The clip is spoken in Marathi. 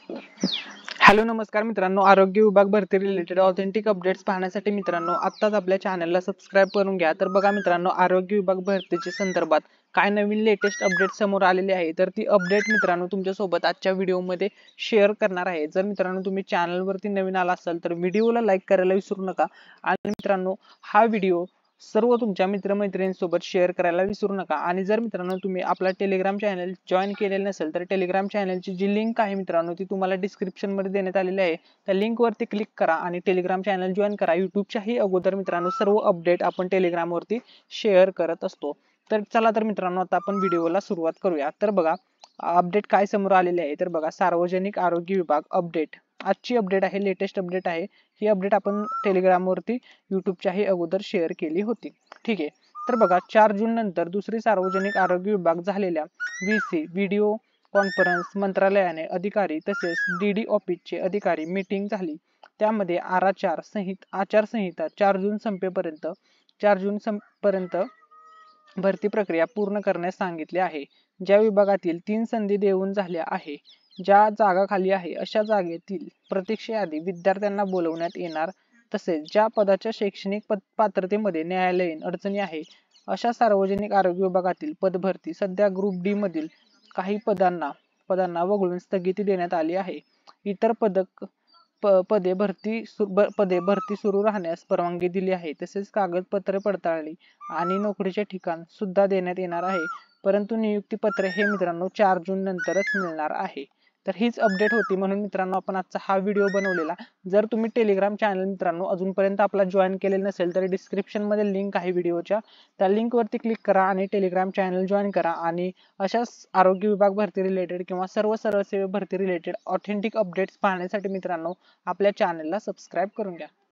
हॅलो नमस्कार मित्रांनो, आरोग्य विभाग भरती रिलेटेड ऑथेंटिक अपडेट्स पाहण्यासाठी मित्रांनो आत्ताच आपल्या चॅनलला सबस्क्राइब करून घ्या। तर बघा मित्रांनो, आरोग्य विभाग भरतीच्या संदर्भात काय नवीन लेटेस्ट अपडेट समोर आलेले आहे, तर ती अपडेट मित्रांनो तुमच्या सोबत आजच्या व्हिडिओमध्ये शेअर करणार आहे। जर मित्रांनो तुम्ही चॅनलवरती नवीन आला असाल तर व्हिडिओला लाईक करायला विसरू नका आणि मित्रांनो हा व्हिडिओ सर्व तुमच्या मित्रमैत्रिणींसोबत शेअर करायला विसरू नका। आणि जर मित्रांनो तुम्ही आपला टेलिग्राम चॅनल जॉईन केलेलं नसेल तर टेलिग्राम चॅनलची जी लिंक आहे मित्रांनो ती तुम्हाला डिस्क्रिप्शन मध्ये देण्यात आलेली आहे। त्या लिंक वरती क्लिक करा आणि टेलिग्राम चॅनल जॉईन करा। युट्यूबच्याही अगोदर मित्रांनो सर्व अपडेट आपण टेलिग्राम वरती शेअर करत असतो। तर चला तर मित्रांनो आता आपण व्हिडिओला सुरुवात करूया। तर बघा अपडेट काय समोर आलेले आहे, तर बघा सार्वजनिक आरोग्य विभाग अपडेट आजची अपडेट आहे, लेटेस्ट अपडेट आहे। ही अपडेट आपण टेलिग्राम वरती युट्यूबच्याही अगोदर शेअर केली होती, ठीक आहे। तर बघा 4 जून नंतर दुसरी सार्वजनिक आरोग्य विभाग झालेल्या व्हीसी व्हिडिओ कॉन्फरन्स मंत्रालयाने अधिकारी तसेच डीडी ऑफिसचे अधिकारी मीटिंग झाली। त्यामध्ये आचारसंहिता 4 जून संपेपर्यंत भरती प्रक्रिया पूर्ण करण्यास सांगितले आहे। ज्या विभागातील 3 संधी देऊन झाल्या आहे, ज्या जागा खाली आहे अशा जागेतील प्रतीक्षेआधी विद्यार्थ्यांना बोलवण्यात येणार। तसेच ज्या पदाच्या शैक्षणिक पात्रतेमध्ये न्यायालयीन अडचणी आहे अशा सार्वजनिक आरोग्य विभागातील पदभरती सध्या ग्रुप डी मधील काही पदांना वगळून स्थगिती देण्यात आली आहे। इतर पदे भरती सुरू राहण्यास परवानगी दिली आहे। तसेच कागदपत्रे पडताळणी आणि नोकरीचे ठिकाण सुद्धा देण्यात येणार आहे, परंतु नियुक्ती पत्र हे मित्रांनो 4 जून नंतरच मिळणार आहे। तर हीच अपडेट होती, म्हणून मित्रांनो आपण आजचा हा व्हिडिओ बनवलेला। जर तुम्ही टेलिग्राम चॅनल मित्रांनो अजूनपर्यंत आपला जॉईन केलेला नसेल तर डिस्क्रिप्शन मध्ये लिंक आहे व्हिडिओच्या, त्या लिंक वरती क्लिक करा आणि टेलिग्राम चॅनल जॉईन करा आणि अशाच आरोग्य विभाग भरती रिलेटेड किंवा सर्व सेवा भरती रिलेटेड ऑथेंटिक अपडेट्स पाहण्यासाठी मित्रांनो आपल्या चॅनलला सबस्क्राइब करून घ्या।